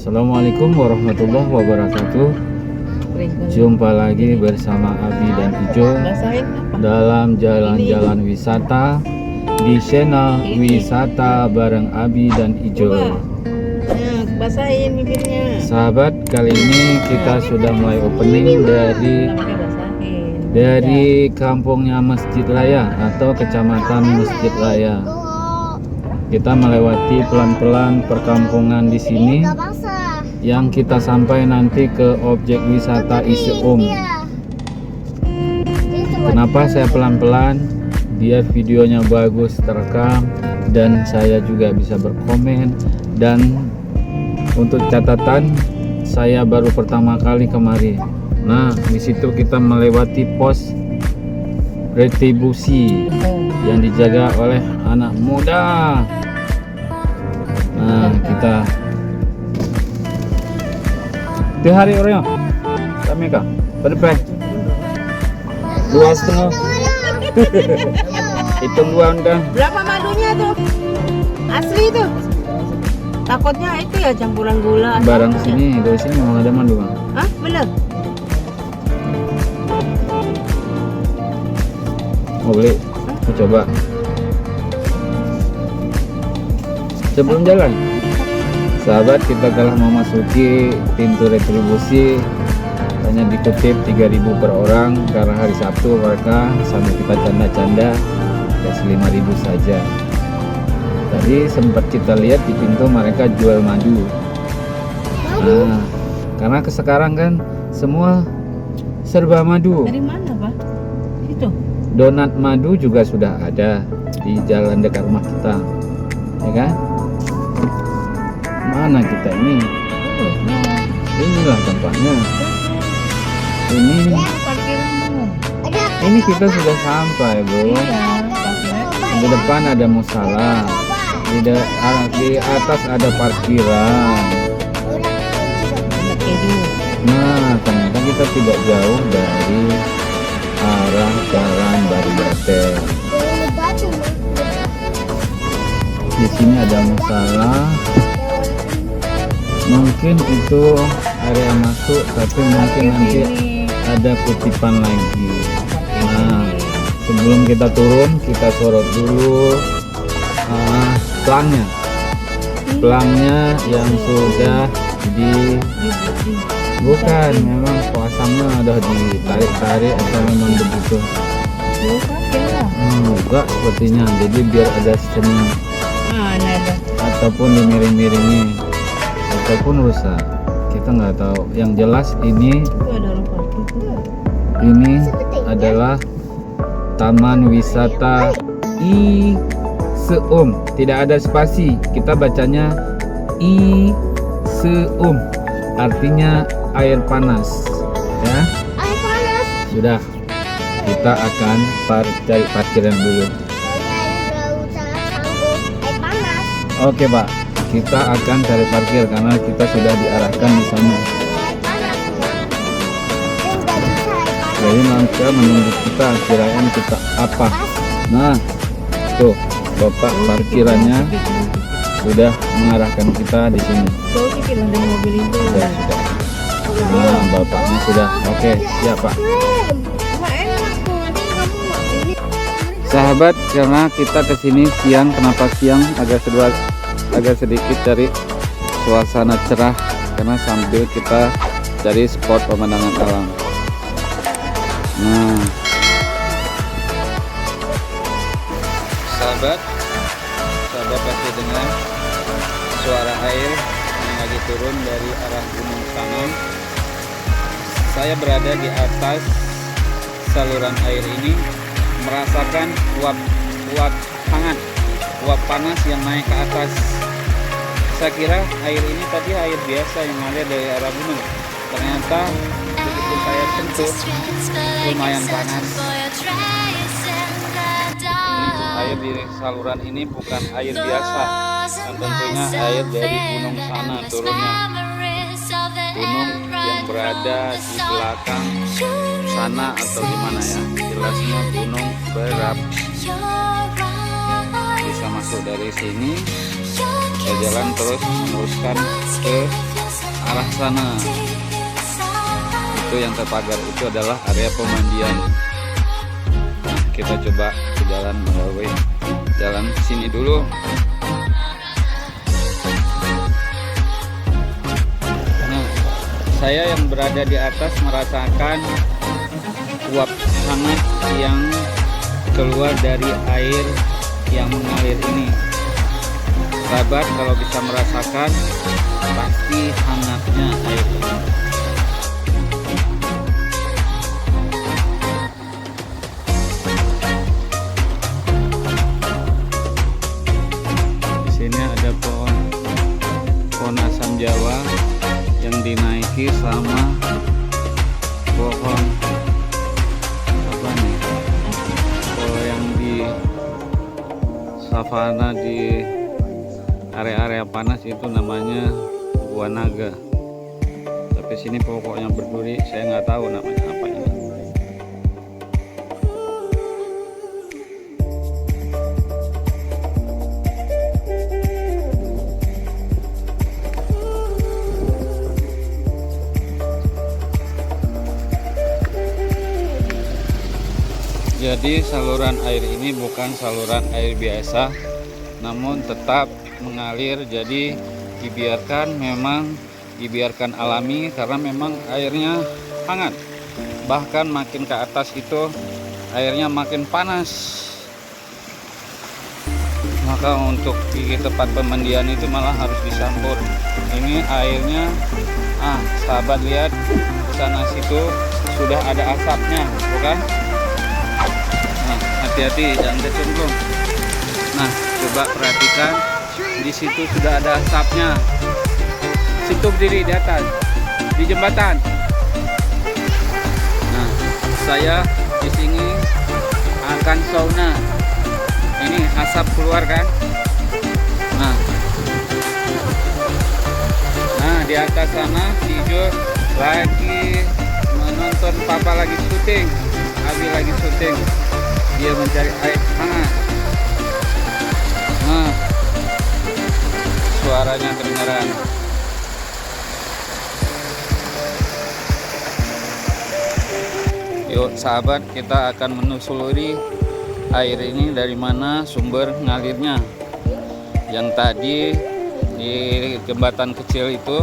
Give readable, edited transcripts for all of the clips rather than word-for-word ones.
Assalamualaikum warahmatullahi wabarakatuh. Jumpa lagi bersama Abi dan Ijo dalam jalan-jalan wisata di channel Wisata bareng Abi dan Ijo. Basahin bibirnya. Sahabat, kali ini kita sudah mulai opening dari kampungnya Masjid Raya atau kecamatan Masjid Raya. Kita melewati pelan-pelan perkampungan di sini yang kita sampai nanti ke objek wisata Iseum. Kenapa saya pelan-pelan? Biar videonya bagus terekam dan saya juga bisa berkomen. Dan untuk catatan, saya baru pertama kali kemari. Nah, di situ kita melewati pos retribusi yang dijaga oleh anak muda. Nah, kita di hari orangnya kami kah berapa? 2,5. Hitung 2 undang. Berapa madunya tuh? Asli tuh. Takutnya itu ya campuran gula. Barang sini, dari sini memang ada madu, Bang. Hah? Bener? Mau beli? Mau coba. Sebelum jalan, sahabat, kita telah memasuki pintu retribusi. Hanya dikutip 3.000 per orang karena hari Sabtu mereka sambil kita canda-canda kasih 5.000 saja. Tadi sempat kita lihat di pintu mereka jual madu. Nah, karena sekarang kan semua serba madu. Dari mana, Pak? Itu. Donat madu juga sudah ada di jalan dekat rumah kita, ya kan? Mana kita ini? Inilah tempatnya. Ini kita sudah sampai, Bu. Di depan ada musala. Di atas ada parkiran. Nah, ternyata kita tidak jauh dari arah jalan Baribate. Di sini ada musala. Mungkin itu area masuk, tapi mungkin nanti ada kutipan lagi. Nah, sebelum kita turun, kita sorot dulu pelangnya yang sudah bukan, memang pasangnya udah ditarik-tarik atau memang begitu? Enggak sepertinya, jadi biar ada seni ataupun dimiring-miringi ataupun rusak, kita nggak tahu. Yang jelas ini adalah Taman Wisata Iseum, tidak ada spasi, kita bacanya Iseum, artinya air panas, ya. Air panas. Sudah, kita akan cari parkiran dulu. Air panas. Oke, Pak, kita akan cari parkir karena kita sudah diarahkan di sana. Jadi nanti menunggu kita, kirain kita apa. Nah, tuh bapak parkirannya sudah mengarahkan kita di sini. Sudah. Nah, bapaknya sudah. Oke, siap, Pak. Sahabat, karena kita kesini siang, kenapa siang? Agak sedikit dari suasana cerah karena sambil kita cari spot pemandangan alam. Nah, sahabat pasti dengar suara air yang lagi turun dari arah gunung sana. Saya berada di atas saluran air ini, merasakan uap hangat, uap panas yang naik ke atas. Saya kira air ini tadi air biasa yang mengalir dari arah gunung. Ternyata begitu saya sentuh, lumayan panas. Air di saluran ini bukan air biasa, dan tentunya air dari gunung sana turunnya. Gunung yang berada di belakang sana atau gimana ya, jelasnya gunung berapi. Bisa masuk dari sini, saya jalan terus meneruskan ke arah sana. Itu yang terpagar itu adalah area pemandian. Nah, kita coba ke jalan melalui jalan sini dulu. Nah, saya yang berada di atas merasakan uap hangat yang keluar dari air yang mengalir ini. Sahabat, kalau bisa merasakan pasti hangatnya air ini. Di sini ada pohon asam Jawa yang dinaiki sama pohon apa nih? Kalau yang di savana di area-area panas itu namanya buah naga. Tapi sini pokoknya berduri, saya nggak tahu namanya apa ini. Jadi saluran air ini bukan saluran air biasa, namun tetap mengalir. Jadi dibiarkan alami karena memang airnya hangat. Bahkan makin ke atas itu airnya makin panas. Maka untuk di tempat pemandian itu malah harus dicampur. Ini airnya, sahabat lihat sana situ sudah ada asapnya, bukan? Nah, hati-hati jangan kecemplung. Nah, coba perhatikan, di situ sudah ada asapnya. Situ berdiri di atas, di jembatan. Nah, saya di sini akan sauna. Ini asap keluar kan? Nah, di atas sana Cijo lagi menonton papa lagi syuting, Abi lagi syuting. Dia mencari air hangat. Nah, suaranya kedengaran. Yuk sahabat, kita akan menelusuri air ini dari mana sumber ngalirnya. Yang tadi di jembatan kecil itu,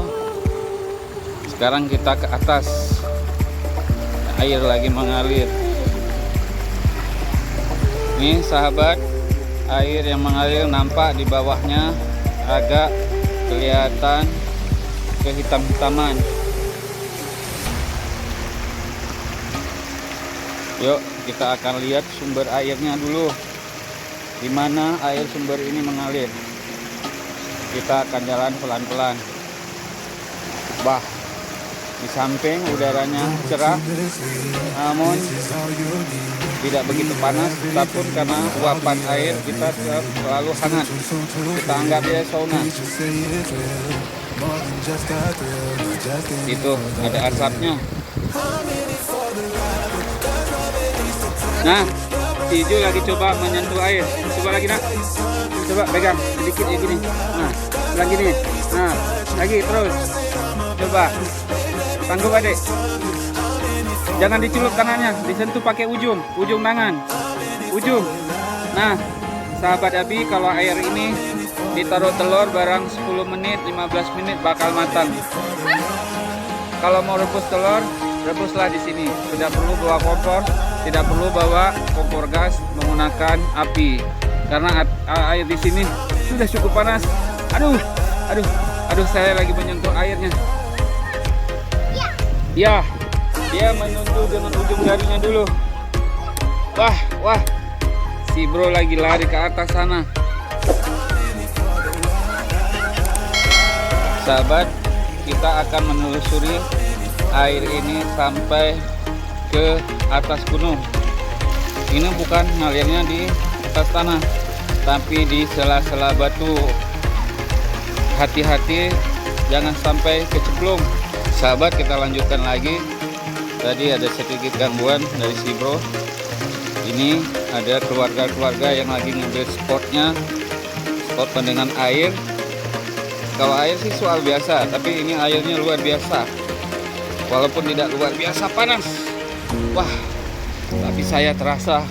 sekarang kita ke atas, air lagi mengalir. Nih sahabat, air yang mengalir nampak di bawahnya agak kelihatan kehitam-hitaman. Yuk kita akan lihat sumber airnya dulu, di mana air sumber ini mengalir. Kita akan jalan pelan-pelan. Bah, di samping udaranya cerah, namun tidak begitu panas, tapi karena uapan air kita selalu hangat. Kita anggap dia sauna. Itu ada asapnya. Nah, si Ijo lagi coba menyentuh air. Coba lagi nak. Coba pegang sedikit ya gini. Nah, lagi nih. Nah, lagi terus. Coba. Sanggup adik. Jangan dicelup tangannya, disentuh pakai ujung tangan. Ujung. Nah, sahabat Abi, kalau air ini ditaruh telur barang 10 menit, 15 menit bakal matang. Kalau mau rebus telur, rebuslah di sini. Tidak perlu bawa kompor, tidak perlu bawa kompor gas menggunakan api. Karena air di sini sudah cukup panas. Aduh, saya lagi menyentuh airnya. Ya, dia menyentuh dengan ujung jarinya dulu. Wah, si bro lagi lari ke atas sana. Sahabat, kita akan menelusuri air ini sampai ke atas gunung. Ini bukan ngalirnya di atas tanah, tapi di sela-sela batu. Hati-hati, jangan sampai kecemplung. Sahabat, kita lanjutkan lagi. Tadi ada sedikit gangguan dari si bro. Ini ada keluarga-keluarga yang lagi ngambil spot pendingan air. Kalau air sih soal biasa, tapi ini airnya luar biasa. Walaupun tidak luar biasa panas. Wah, tapi saya terasa.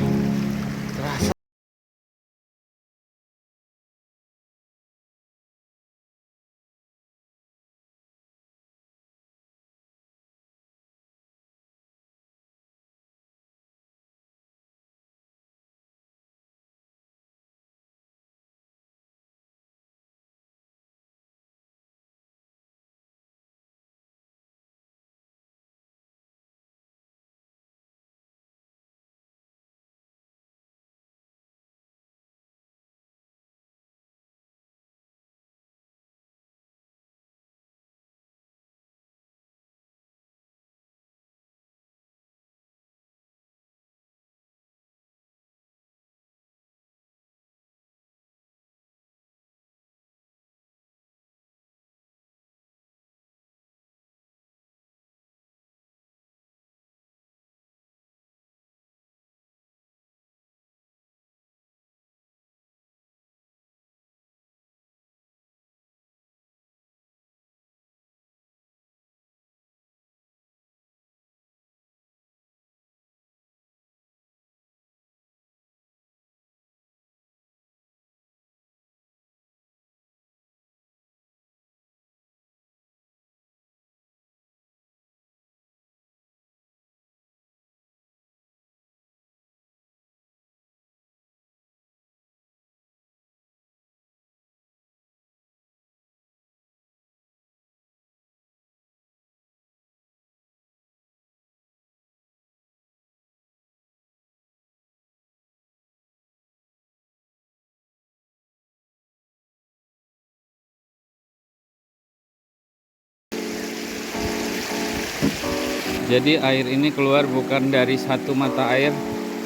Jadi air ini keluar bukan dari satu mata air,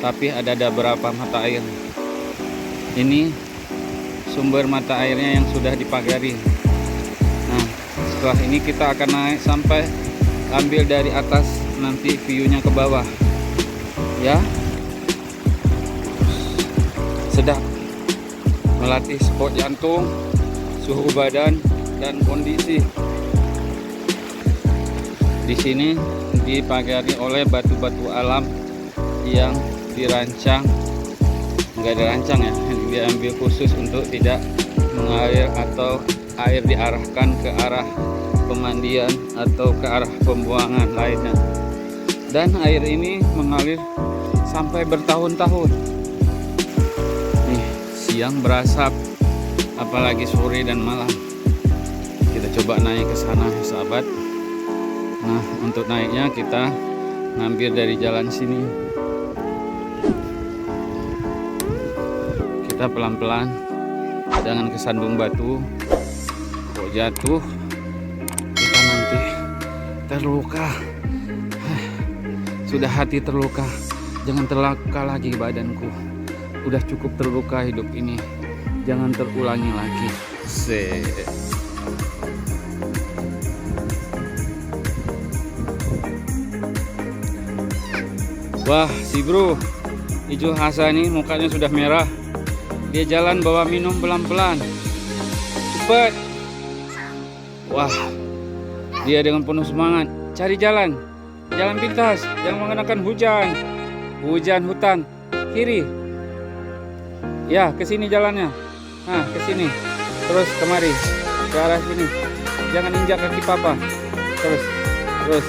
tapi ada beberapa mata air. Ini sumber mata airnya yang sudah dipagari. Nah, setelah ini kita akan naik sampai ambil dari atas, nanti view-nya ke bawah. Ya, sedap melatih spot jantung, suhu badan, dan kondisi. Di sini dipagari oleh batu-batu alam yang dirancang, nggak dirancang ya, diambil khusus untuk tidak mengalir atau air diarahkan ke arah pemandian atau ke arah pembuangan lainnya. Dan air ini mengalir sampai bertahun-tahun. Nih, siang berasap, apalagi sore dan malam. Kita coba naik ke sana, sahabat. Nah, untuk naiknya kita ngambil dari jalan sini. Kita pelan-pelan, jangan kesandung batu. Kok jatuh, kita nanti terluka. Sudah hati terluka, jangan terluka lagi badanku. Udah cukup terluka hidup ini, jangan terulangi lagi. Wah, si bro Ijo Hasani mukanya sudah merah. Dia jalan bawa minum pelan-pelan. Cepet. Wah, dia dengan penuh semangat cari jalan. Jalan pintas, yang mengenakan hujan. Hujan hutan. Kiri. Ya, ke sini jalannya. Nah, ke sini. Terus kemari. Ke arah sini. Jangan injak kaki papa. Terus.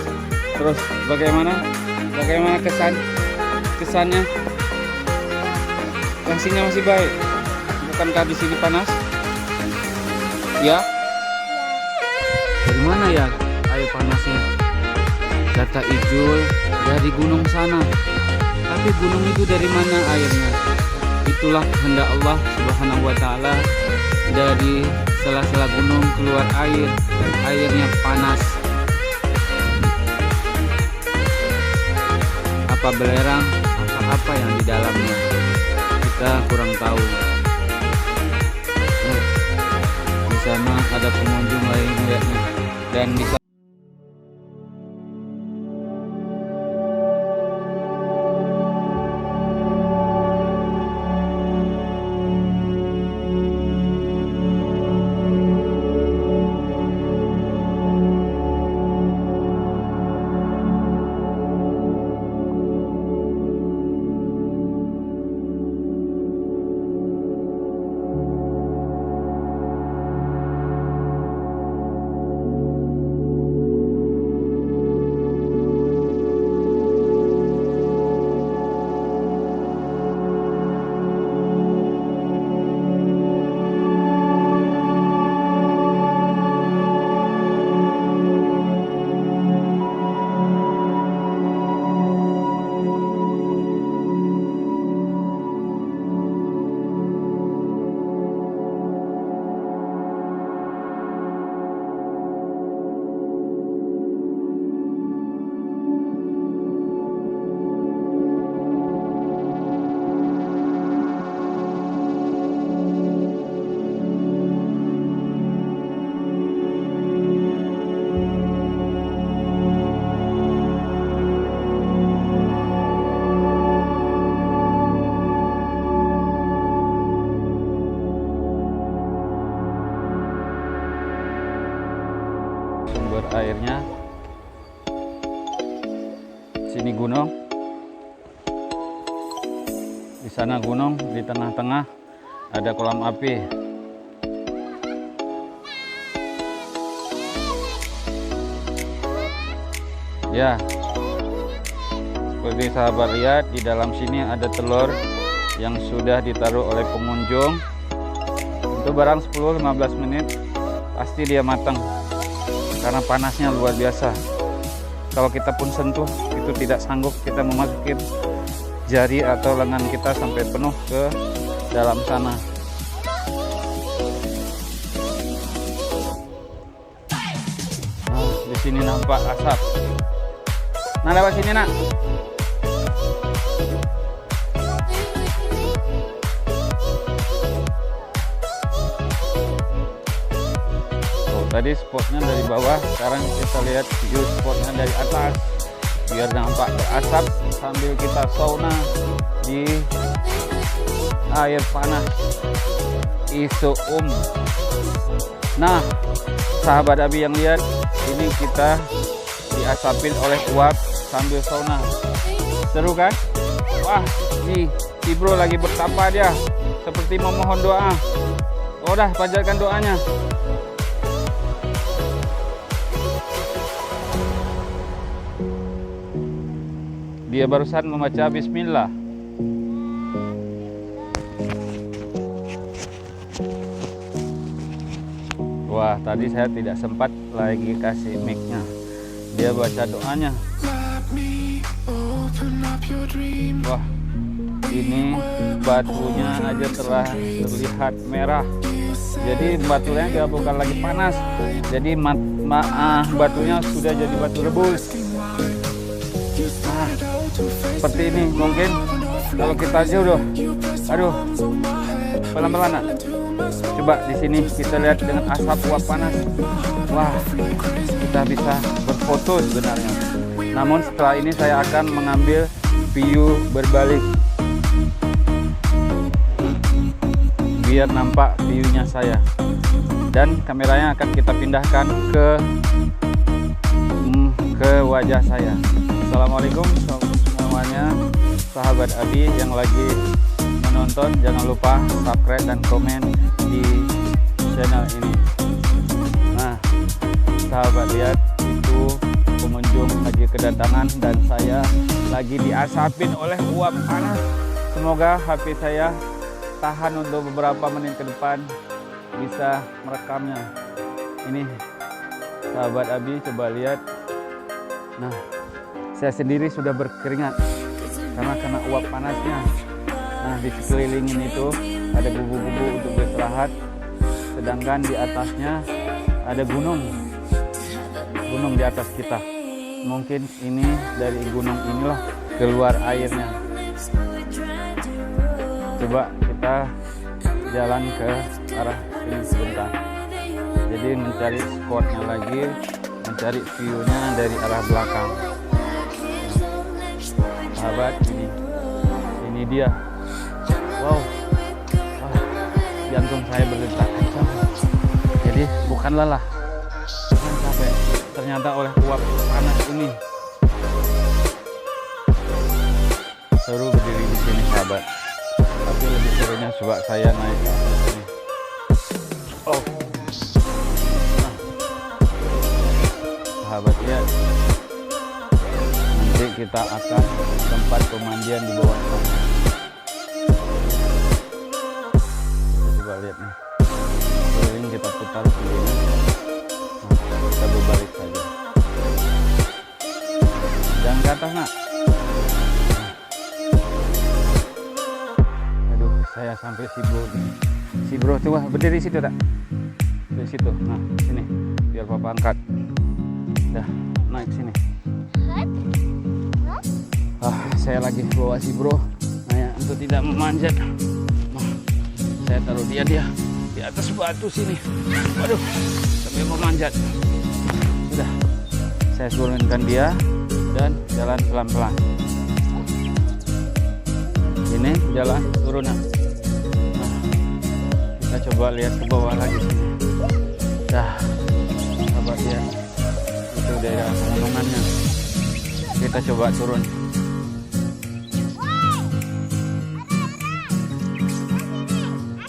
Bagaimana kesannya? Kondisinya masih baik. Bukankah di sini panas? Ya. Dari mana ya air panasnya? Kata Ijul dari gunung sana. Tapi gunung itu dari mana airnya? Itulah kehendak Allah Subhanahu wa taala. Dari sela-sela gunung keluar air. Airnya panas. Apa belerang, apa yang di dalamnya, kita kurang tahu. Nah, di sana ada pengunjung lain melihatnya, dan di sana Sini gunung. Di sana gunung, di tengah-tengah ada kolam api. Ya, seperti sahabat lihat, di dalam sini ada telur yang sudah ditaruh oleh pengunjung. Itu barang 10-15 menit pasti dia matang karena panasnya luar biasa. Kalau kita pun sentuh itu tidak sanggup kita memasukin jari atau lengan kita sampai penuh ke dalam sana. Nah, di sini nampak asap. Nah, lewat sini nak. Oh, tadi spotnya dari bawah, sekarang kita lihat view spotnya dari atas biar nampak berasap sambil kita sauna di air panas Isoum. Nah, sahabat Abi yang lihat, ini kita diasapin oleh uap sambil sauna. Seru kan? Wah, nih si bro lagi bertapa dia, seperti memohon doa. Oh dah, panjatkan doanya. Dia barusan membaca bismillah. Wah, tadi saya tidak sempat lagi kasih mic-nya. Dia baca doanya. Wah, ini batunya aja telah terlihat merah. Jadi batunya dia bukan lagi panas. Jadi batunya sudah jadi batu rebus. Nah, seperti ini mungkin kalau kita aja aduh, pelan-pelan nak. Coba di sini kita lihat dengan asap uap panas. Wah, kita bisa berfoto sebenarnya. Namun setelah ini saya akan mengambil view berbalik biar nampak view-nya saya. Dan kameranya akan kita pindahkan ke wajah saya. Assalamualaikum semuanya, sahabat Abi yang lagi menonton, jangan lupa subscribe dan komen di channel ini. Nah, sahabat lihat, itu pengunjung lagi kedatangan dan saya lagi diasapin oleh uap panas. Semoga HP saya tahan untuk beberapa menit ke depan, bisa merekamnya. Ini sahabat Abi, coba lihat. Nah, saya sendiri sudah berkeringat karena kena uap panasnya. Nah, di sekelilingin itu ada gubu-gubu untuk beristirahat, sedangkan di atasnya ada gunung di atas kita. Mungkin ini dari gunung inilah keluar airnya. Coba kita jalan ke arah sini sebentar. Jadi mencari spotnya lagi, mencari view-nya dari arah belakang. Sahabat, ini dia. Wow, jantung saya berdetak kencang. Jadi bukan lelah, bukan capek, ternyata oleh uap panas ini. Seru berdiri di sini sahabat, tapi lebih serunya coba saya naik ke sini. Oh, nah, sahabat lihat, nanti kita akan tempat pemandian di bawah sana. Coba lihat nih, keliling kita putar begini. Nah, kita berbalik saja. Jangan ke atas nak. Aduh, saya sampai si bro coba berdiri situ tak? Di situ. Nah, sini biar papa angkat. Dah, naik sini. Saya lagi bawa si bro untuk tidak memanjat. Saya taruh dia di atas batu sini. Waduh, sambil memanjat. Sudah, saya turunkan dia dan jalan pelan-pelan. Ini jalan turunan. Nah, kita coba lihat ke bawah lagi sini. Dah, sahabat ya, itu daerah pegunungannya. Kita coba turun.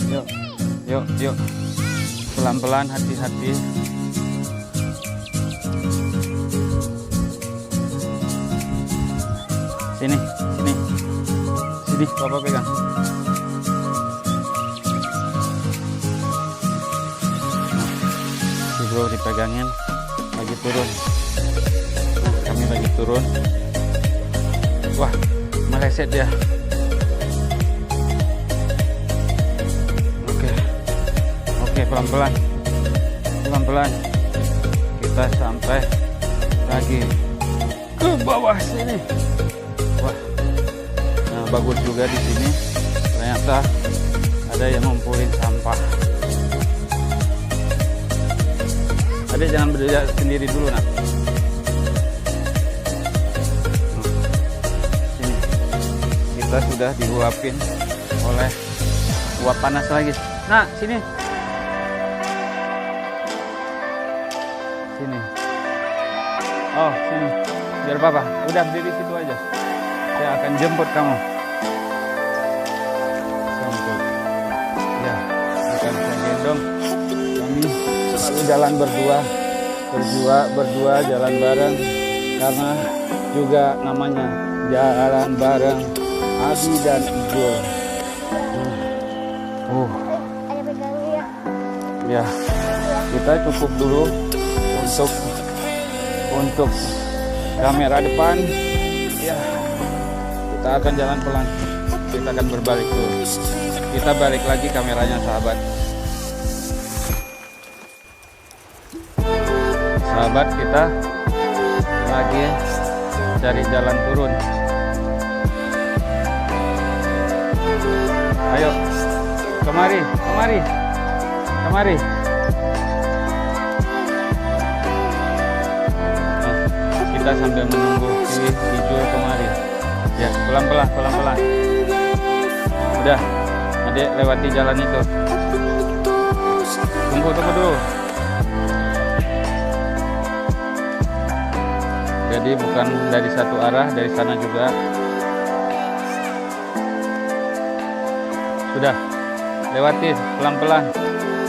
Yuk, yuk, yuk. Pelan-pelan, hati-hati. Sini, sini. Sini, Papa pegang. Si bro dipegangin, lagi turun. Kami lagi turun. Wah, meleset dia. Oke, pelan-pelan. Pelan-pelan. Kita sampai lagi ke bawah sini. Wah. Nah, bagus juga di sini. Ternyata ada yang ngumpulin sampah. Adek jangan berdiri sendiri dulu, nak. Sini. Kita sudah diuapin oleh uap panas lagi. Nah, sini. Sini. Oh, sini. Biar Papa. Udah berdiri situ aja. Saya akan jemput kamu. Jemput. Ya, akan saya gendong. Kami selalu jalan berdua, berdua jalan bareng, karena juga namanya jalan bareng Abi dan Ijul. Ada pegangnya. Ya, kita cukup dulu untuk kamera depan. Ya, kita akan jalan pelan. Kita akan berbalik dulu. Kita balik lagi kameranya, sahabat. Sahabat, kita lagi cari jalan turun. Ayo, kemari, kemari, kemari. Nah, kita sambil menunggu si Ijul kemari. Ya, pelan-pelan, pelan-pelan. Udah, adek lewati jalan itu. Tunggu dulu. Jadi bukan dari satu arah, dari sana juga. Sudah, lewatin pelan-pelan.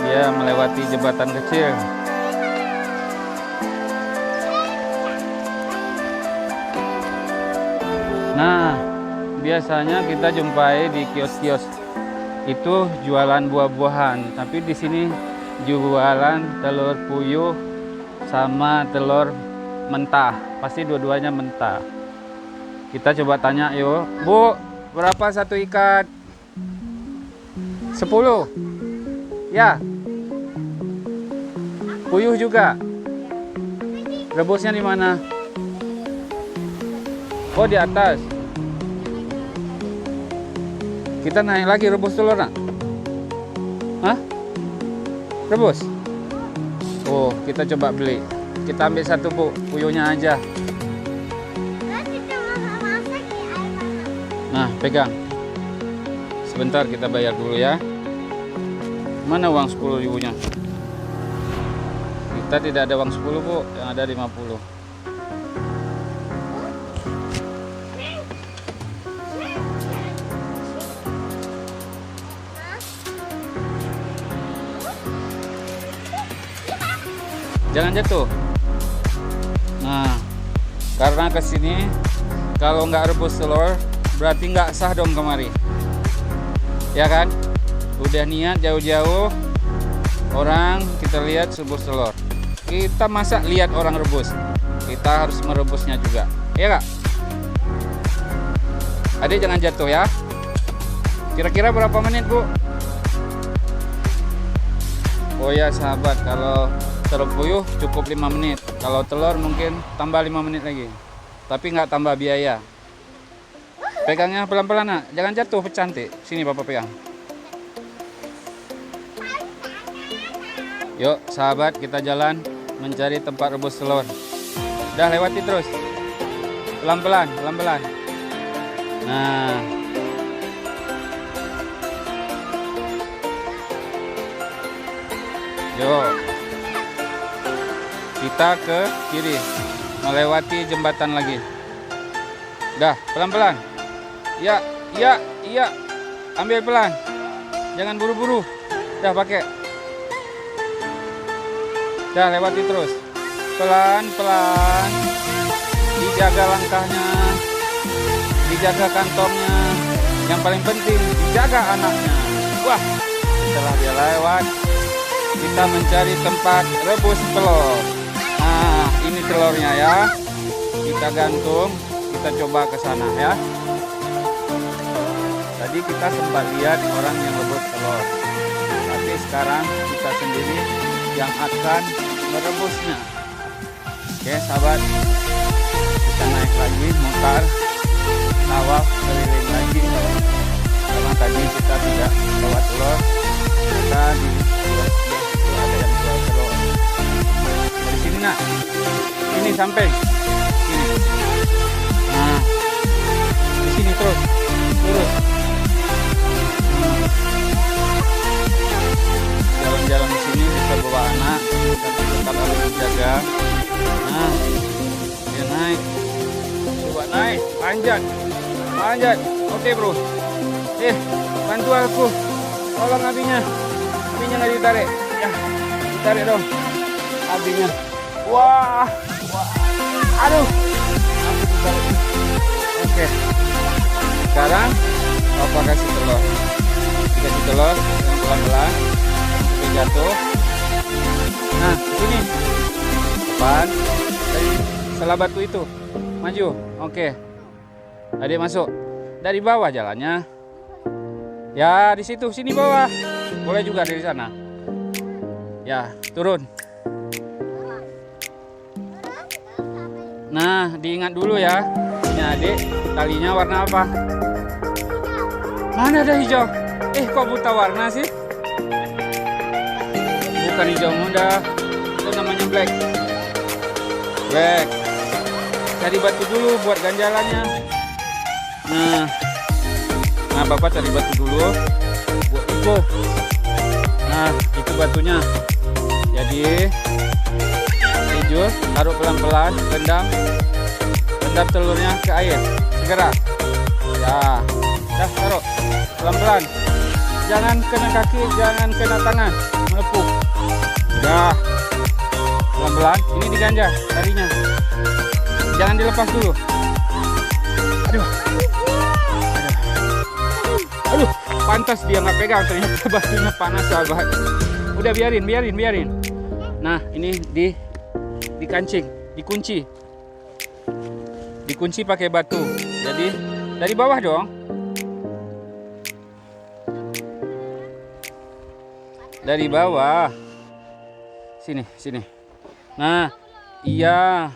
Dia melewati jembatan kecil. Nah, biasanya kita jumpai di kios-kios itu jualan buah-buahan, tapi di sini jualan telur puyuh sama telur mentah. Pasti dua-duanya mentah. Kita coba tanya yuk. Bu, berapa satu ikat? 10. Ya. Puyuh juga. Rebusnya di mana? Oh, di atas. Kita naik lagi rebus telur, nak? Hah? Rebus? Oh, kita coba beli. Kita ambil satu, Bu. Puyuhnya aja. Nah, pegang. Sebentar, kita bayar dulu ya. Mana uang 10.000-nya? Kita tidak ada uang 10, Bu. Yang ada 50. Jangan jatuh. Nah, karena kesini kalau nggak rebus telur berarti nggak sah dong kemari. Ya kan? Udah niat jauh-jauh orang kita lihat rebus telur. Kita masa lihat orang rebus. Kita harus merebusnya juga. Ya kak? Adik jangan jatuh ya. Kira-kira berapa menit, Bu? Oh ya sahabat, kalau telur puyuh cukup 5 menit. Kalau telur mungkin tambah 5 menit lagi. Tapi nggak tambah biaya. Pegangnya pelan-pelan, nak. Jangan jatuh, cantik. Sini Bapak pegang. Yuk sahabat, kita jalan mencari tempat rebus telur. Udah lewati terus. Pelan-pelan, pelan-pelan. Nah. Yuk. Kita ke kiri, melewati jembatan lagi. Dah, pelan-pelan. Ya, iya, iya. Ambil pelan. Jangan buru-buru. Dah pakai. Dah lewati terus. Pelan-pelan. Dijaga langkahnya. Dijaga kantongnya. Yang paling penting dijaga anaknya. Wah, setelah dia lewat, kita mencari tempat rebus telur. Nah, ini telurnya ya. Kita gantung, kita coba ke sana ya. Tadi kita sempat lihat orang yang rebus telur. Tapi sekarang kita sendiri yang akan merebusnya. Oke, sahabat. Kita naik lagi, mutar, tawaf keliling lagi. Karena tadi kita tidak bawa telur. Kita di ada yang jual telur. Di sini nak, ini sampai sini. Nah, di sini terus, lurus. Jalan-jalan di sini bisa bawa anak, tapi tetap harus dijaga. Nah, dia naik, coba naik, panjat, panjat. Oke bro, bantu aku, tolong abinya nggak ditarik, ya, ditarik dong, abinya. Wah, aduh, aku ditarik. Oke, sekarang Papa kasih telur, dikasih telur yang pelan-pelan, sampai jatuh. Nah, sini, depan, dari salah batu itu, maju. Oke, adik masuk, dari bawah jalannya. Ya, di situ, sini bawah. Boleh juga dari sana. Ya, turun. Nah, diingat dulu ya. Ini adik, talinya warna apa? Mana ada hijau? Kok buta warna sih? Bukan hijau muda. Itu namanya black. Black. Cari batu dulu buat ganjalannya. Nah, Bapak cari batu dulu buat info. Nah, itu batunya. Jadi hijau, taruh pelan-pelan, rendam telurnya ke air. Segera. Ya, dah taruh pelan-pelan. Jangan kena kaki, jangan kena tangan, melepuk. Udah, pelan-pelan. Ini diganja tarinya. Jangan dilepas dulu. Aduh, pantas dia nggak pegang, ternyata batunya panas sahabat. Udah biarin. Nah, ini dikancing, dikunci pakai batu. Jadi dari bawah dong. Dari bawah. Sini. Nah, iya.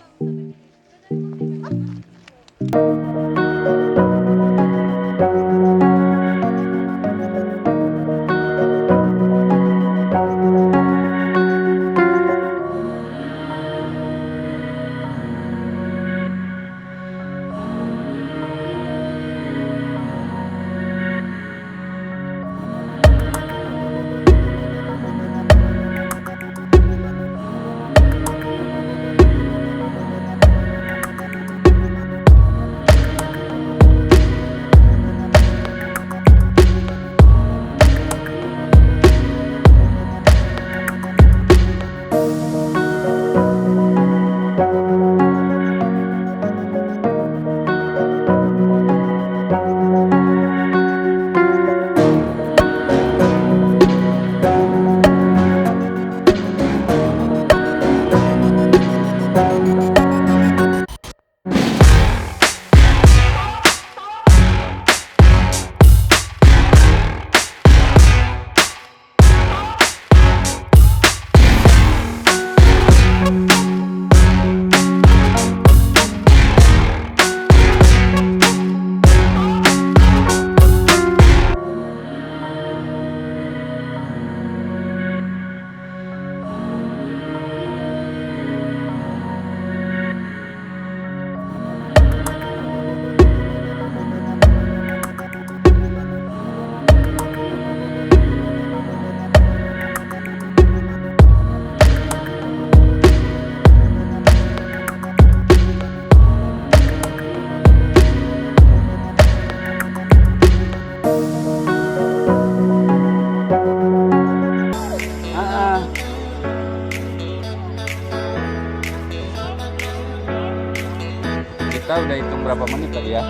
berapa menit tadi ya?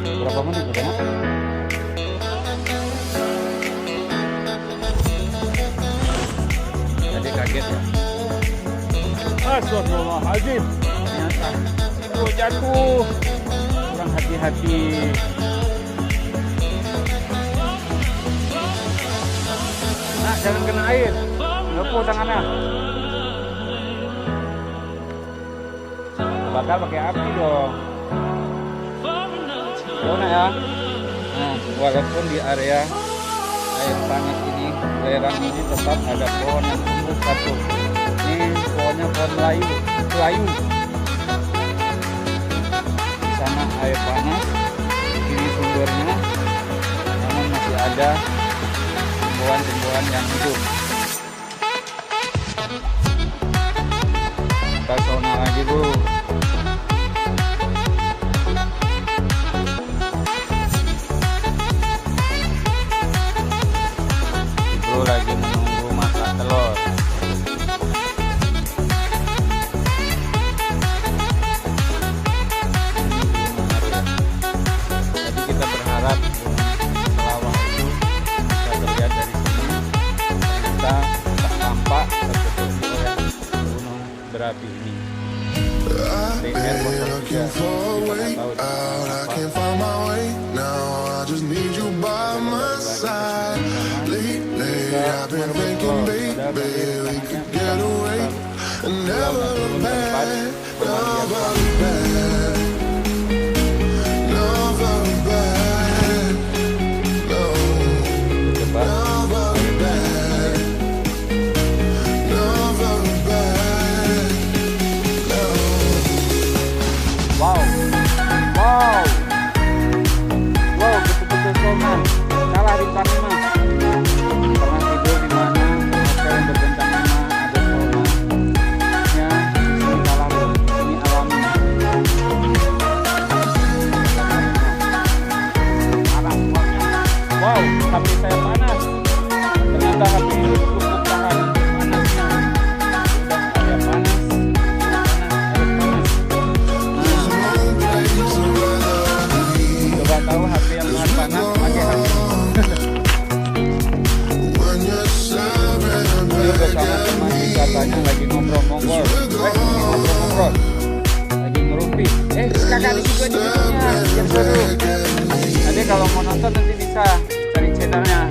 Berapa menit udah? Jadi kaget ya. Astagfirullahaladzim. Ternyata jatuh. Kurang hati-hati. Nah, jangan kena air. Ngepo tangannya. Bakal pakai api dong. Nah ya. Nah, walaupun di area air panas ini, lerang ini tetap ada pohon yang tumbuh satu. Ini pohonnya pohon Melayu. Di sana air panas, kiri sumbernya, namun masih ada tumbuhan-tumbuhan yang hidup. Kita sauna lagi dulu. Ibu lagi menunggu masak telur. Jadi kita berharap Selawah itu bisa terlihat dari sini. Ternyata tak tampak tertutup oleh gunung berapi ini. I've been looking for a way out. I can't find my way now. I just need you by my side. Lately, I've been thinking, baby, we could get away and never look back. Never look back. Never look back. No. Never look back. Never look back. No. Wow, betul-betul Salman. Kalah Bintang 5. Pernah tidur di mana hotel yang berbintang 5 ada saunanya. Ini kalah loh. Ini alami. Panas kuatnya. Wow, HP saya panas. Ternyata HP ini cukup tahan panasnya. Udah ada panas. Coba tahu HP yang sangat panas pakai HP. Ini bersama teman wisatanya lagi ngobrol-ngobrol. Lagi ngerumpi. Kakak di situ aja videonya, yang seru. Nanti kalau mau nonton nanti bisa cari channelnya.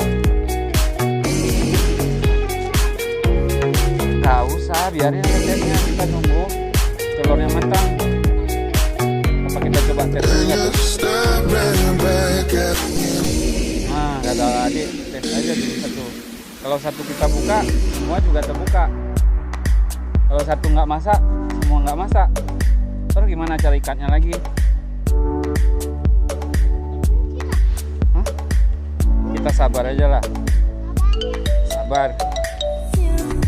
Gak usah, biarin aja kita nunggu telurnya matang. Apa kita coba tes dulu ya tuh? Nah, kata adik, tes aja dulu satu. Kalau satu kita buka, semua juga terbuka. Kalau satu nggak masak, semua nggak masak. Terus gimana cara ikatnya lagi? Hah? Kita sabar aja lah. Sabar.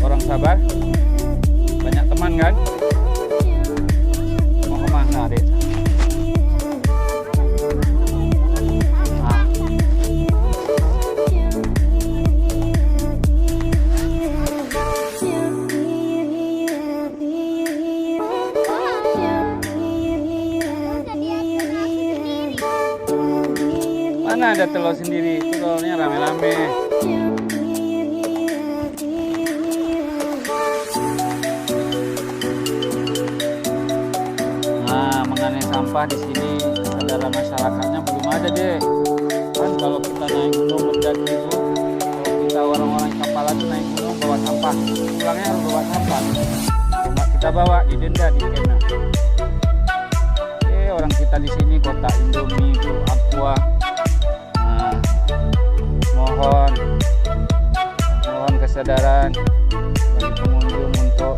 Orang sabar. Banyak teman kan? Mau kemana adik? Mana ada telur sendiri, telurnya rame-rame. Nah, mengenai sampah di sini kesadaran masyarakatnya belum ada deh. Kan kalau kita naik gunung mendaki itu, kalau kita orang-orang kapal itu naik gunung bawa sampah, pulangnya harus bawa sampah. Nggak kita bawa didenda di kena. Orang kita di sini kota Indomie itu Aqua. Mohon kesadaran bagi pengunjung untuk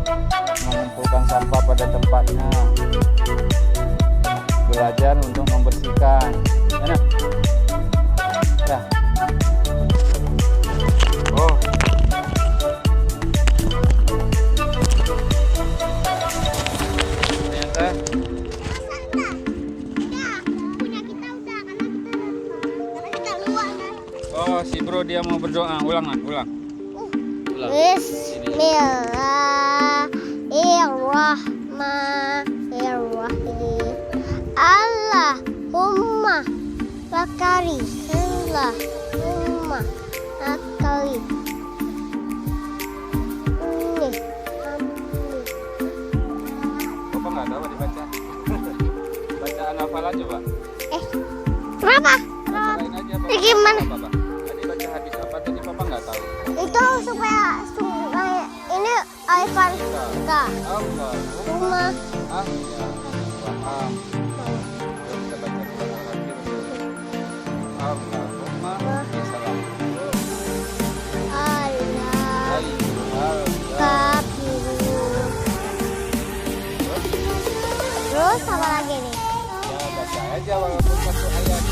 mengumpulkan sampah pada tempatnya, belajar untuk membersihkan. Mana? Ya. Oh. Ternyata. Oh, si bro dia mau berdoa. Ulang. Bismillahirrahmanirrahim. rumah kali. Bapak nggak tahu dibaca. Bacaan hafalan coba. Kenapa? Bacain aja Bapak. Gimana? Bapak. Tadi baca hadis apa tadi Bapak nggak tahu. Itu supaya ini iPhone enggak. Allah. Rumah Ah, ya. Paham. Yuk, kita baca dulu lagi. Allahumma bisalam. Allah Ayyuhal kafirun. Terus apa lagi nih? ya baca aja walaupun satu ayat.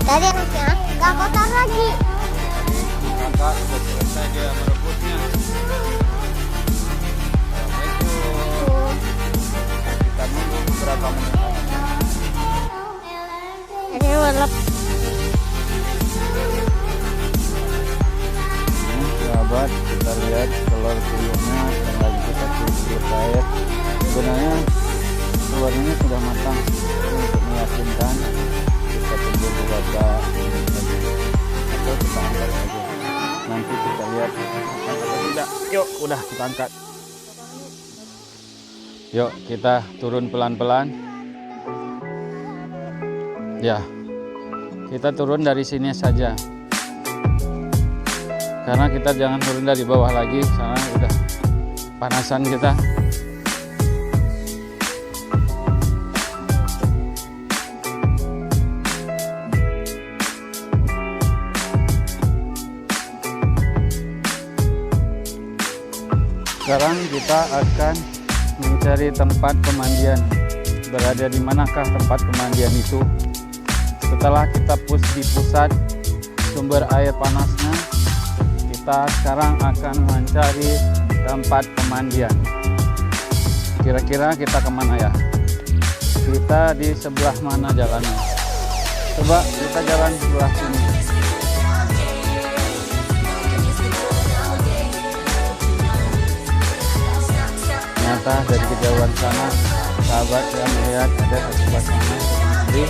Tadi anaknya nggak kotor lagi. Kakak sudah selesai dia merebutnya. Assalamualaikum. Kita nunggu beberapa menit lagi. Ini warna Ini sahabat, kita lihat telur puyuhnya yang lagi kita tutup air. Sebenarnya telurnya sudah matang. Ini untuk meyakinkan kita tunggu beberapa menit lagi atau kita angkat saja. Nanti kita lihat matang atau tidak. Yuk, udah kita angkat. Yuk, kita turun pelan-pelan. Ya, kita turun dari sini saja. Karena kita jangan turun dari bawah lagi, karena udah panasan kita. Sekarang kita akan mencari tempat pemandian. Berada di manakah tempat pemandian itu? Setelah kita di pusat sumber air panasnya, kita sekarang akan mencari tempat pemandian. Kira-kira kita kemana ya? Kita di sebelah mana jalannya? Coba kita jalan sebelah sini. Ternyata dari kejauhan sana, sahabat yang melihat ada sebelah sana mandi,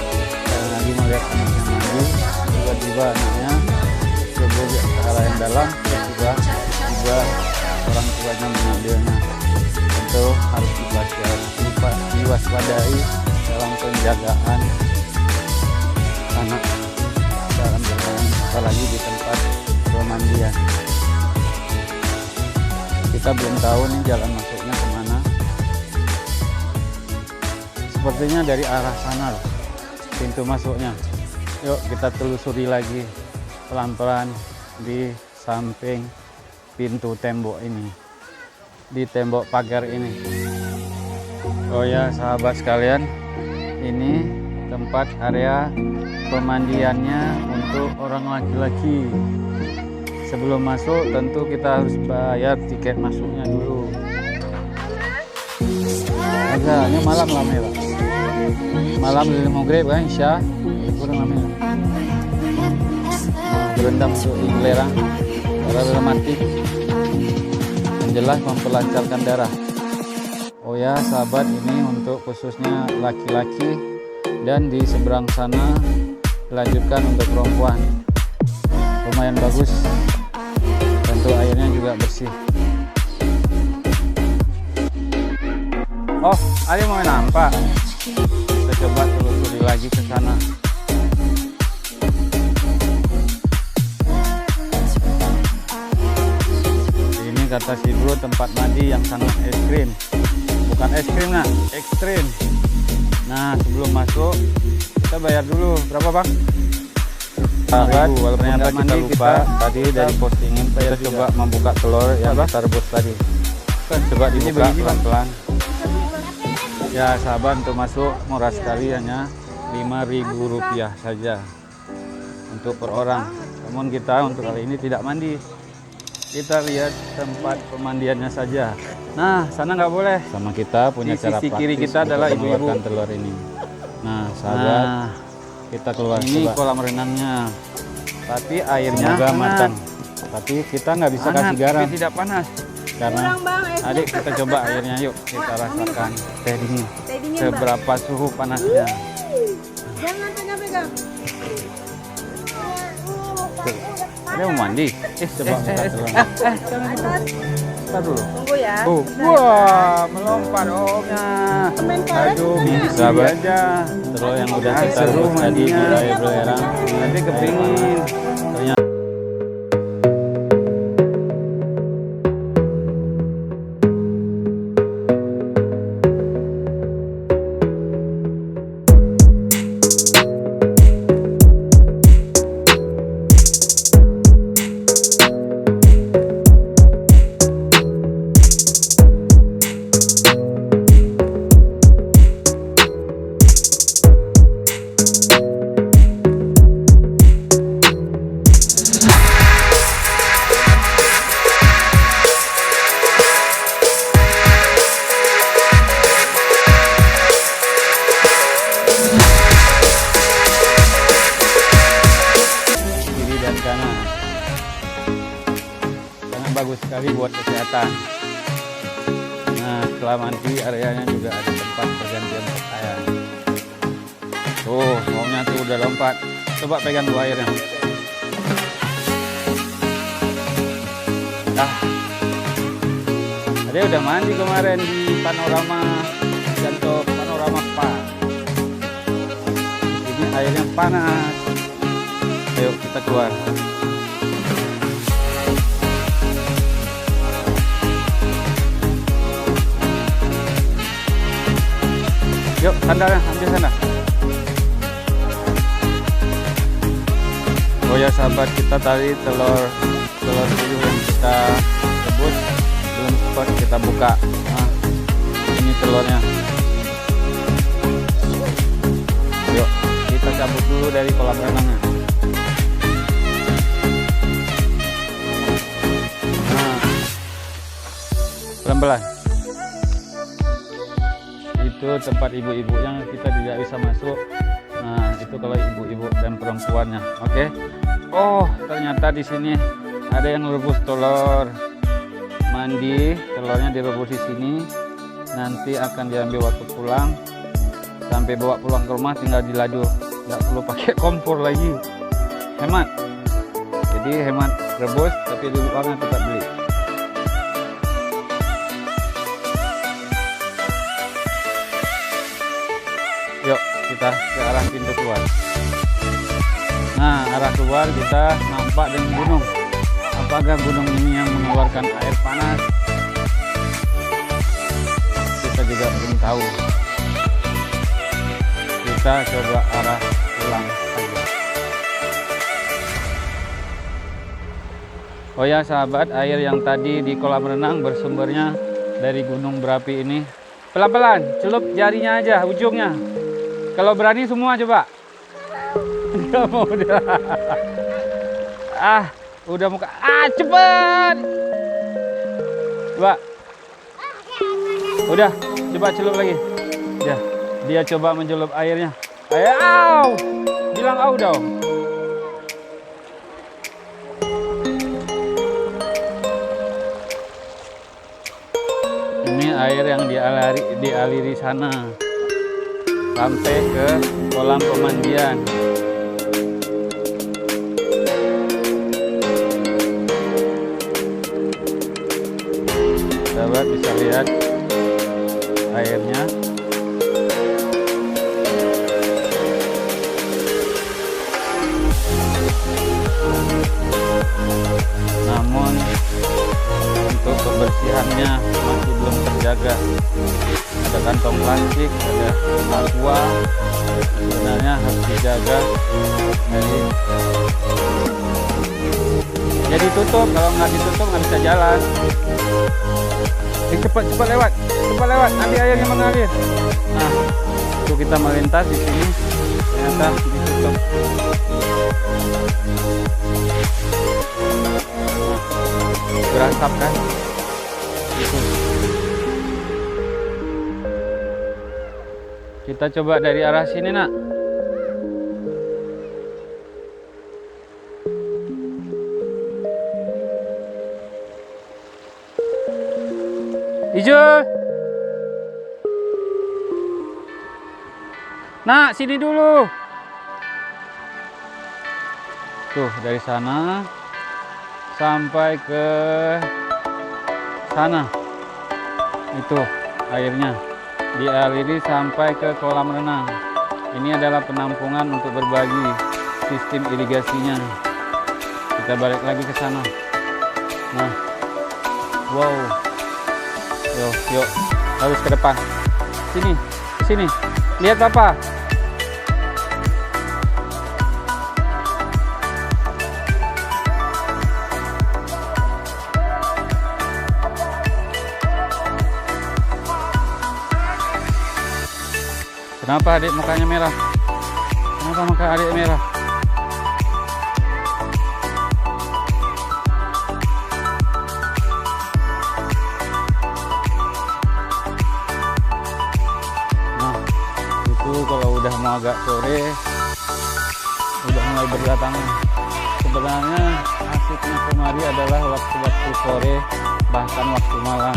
dan lagi melihat anaknya mandi. Tiba-tiba anaknya coba ke arah yang dalam, tiba-tiba orang tuanya mengambilnya. Tentu harus diwaspadai dalam penjagaan anak dalam bermain, apalagi di tempat pemandian. Kita belum tahu nih jalan masuknya kemana. Sepertinya dari arah sana loh, pintu masuknya. Yuk kita telusuri lagi pelan-pelan di samping pintu tembok ini, di tembok pagar ini. Oh ya sahabat sekalian, ini tempat area pemandiannya untuk orang laki-laki. Sebelum masuk tentu kita harus bayar tiket masuknya dulu. Agaknya malam lah Pak. Malam di maghrib kan Isya kurang lama. Berendam untuk di belerang darah mati. Yang jelas memperlancarkan darah. Oh ya sahabat, ini untuk khususnya laki-laki, dan di seberang sana dilanjutkan untuk perempuan. Lumayan bagus, tentu airnya juga bersih. Oh, ada mau nampak? Kita coba telusuri lagi ke sana. Ini kata si bro tempat mandi yang sangat ekstrim. Bukan es krim nak, ekstrim. Nah sebelum masuk kita bayar dulu berapa bang? Sahabat, ternyata kita lupa tadi dari postingin kita coba membuka telur yang kita rebus tadi. Coba dibuka pelan-pelan. Ya sahabat, untuk masuk murah sekali, hanya Rp5.000 saja untuk per orang. Namun kita untuk kali ini tidak mandi. Kita lihat tempat pemandiannya saja. Nah, sana nggak boleh. Sama kita punya cara praktis. Di sisi kiri kita adalah ibu-ibu telur ini. Nah, sahabat, kita keluar. Ini coba kolam renangnya. Tapi airnya matang. Tapi kita nggak bisa kasih garam. Tapi tidak panas. Karena Kurang bang, adik kita coba airnya, yuk kita rasakan teh dingin. Teh dingin bang. Seberapa suhu panasnya? Jangan pegang-pegang. Ada mau mandi? Coba buka telurnya. Kita dulu. Tunggu ya. Oh, wah, melompat omnya. Main karet. Aduh, misi aja. Telur yang udah kita rebus tadi di air belerang. Nanti kepingin. Ternyata kiri dan kanan. Karena bagus sekali buat kesehatan. Nah, setelah mandi areanya juga ada tempat pergantian pakaian. Tuh, omnya tuh udah lompat. Coba pegang dulu airnya. Dia udah mandi kemarin di panorama Janto Panorama Spa. Ini airnya panas. Ayo kita keluar. Yuk, sandalnya, ambil sana. Oh ya sahabat, kita tadi telur puyuh yang kita rebus belum sempat kita buka. Nah, ini telurnya. Yuk, kita cabut dulu dari kolam renangnya. Nah, pelan-pelan. Itu tempat ibu-ibu yang kita tidak bisa masuk. Nah, itu kalau ibu-ibu dan perempuannya. Oke. Oh, ternyata di sini ada yang rebus telur. Mandi, telurnya direbus di sini. Nanti akan diambil waktu pulang. Sampai bawa pulang ke rumah tinggal diladu. Nggak perlu pakai kompor lagi. Hemat. Jadi hemat rebus, tapi di luarnya tetap beli. Yuk kita ke arah pintu keluar. Nah, arah keluar kita nampak dengan gunung. Apakah gunung ini yang mengeluarkan air panas? Kita juga belum tahu. Kita coba arah pulang saja. Oh ya sahabat, air yang tadi di kolam renang bersumbernya dari gunung berapi ini. Pelan-pelan, celup jarinya aja, ujungnya. Kalau berani semua coba. Enggak mau udah. Udah muka. Cepet. Coba. Udah, coba celup lagi. Ya, dia coba mencelup airnya. Ayo, bilang au dong. Ini air yang dialiri sana. Sampai ke kolam pemandian. Sahabat bisa lihat airnya. Namun untuk kebersihannya masih belum terjaga. Ada kantong plastik, ada aqua, sebenarnya harus dijaga. Jadi tutup, kalau nggak ditutup nggak bisa jalan. Cepat lewat, nanti airnya mengalir. Nah, itu kita melintas di sini, ternyata ditutup. Berasap kan? Itu. Kita coba dari arah sini, nak. Ijul. Nak, sini dulu. Tuh, dari sana sampai ke sana. Itu airnya. Dialiri sampai ke kolam renang. Ini adalah penampungan untuk berbagi sistem irigasinya. Kita balik lagi ke sana. Nah, wow. Yuk, harus ke depan. Sini, sini. Lihat apa? Kenapa adik mukanya merah? Kenapa muka adik merah? Nah, itu kalau udah mau agak sore, udah mulai berdatangan. Sebenarnya asiknya kemari adalah waktu-waktu sore, bahkan waktu malam.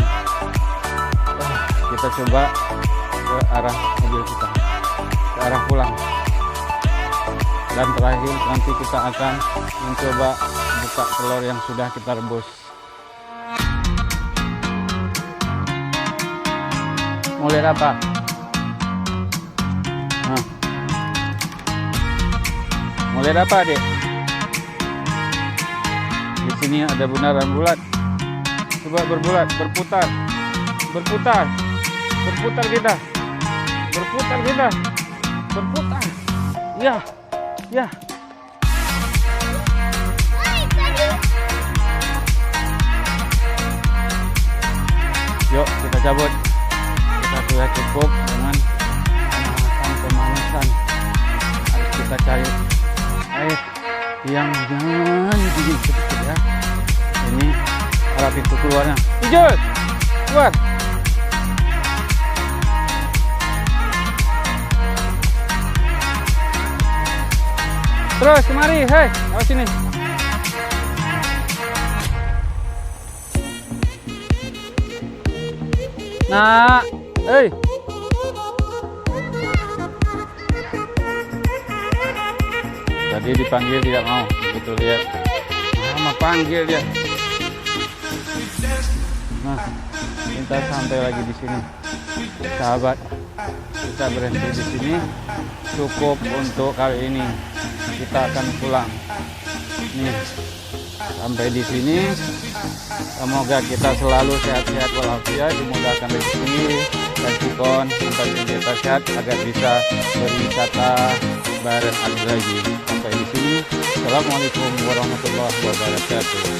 Kita coba ke arah mobil kita, ke arah pulang. Dan terakhir nanti kita akan mencoba buka telur yang sudah kita rebus. Mau lihat apa? Nah. Mau lihat apa, Dek? Di sini ada bundaran bulat. Coba berbulat, berputar, berputar, berputar kita. Berputar kita, berputar, ya, ya. Yuk kita cabut. Kita sudah cukup dengan pemanasan. Harus kita cari air yang jangan dingin sedikit ya. Ini arah pintu keluarnya. Ijul, keluar. Terus kemari, hei, awas sini. Nah, hei. Tadi dipanggil tidak mau, begitu lihat. Mama panggil dia. Nah, kita sampai lagi di sini, sahabat. Kita berhenti di sini. Cukup untuk kali ini. Kita akan pulang. Nih, sampai di sini. Semoga kita selalu sehat-sehat walafiat, dimudahkan rezeki dan sikon sampai kita sehat agar bisa berwisata bareng lagi. Sampai di sini. Assalamualaikum warahmatullahi wabarakatuh.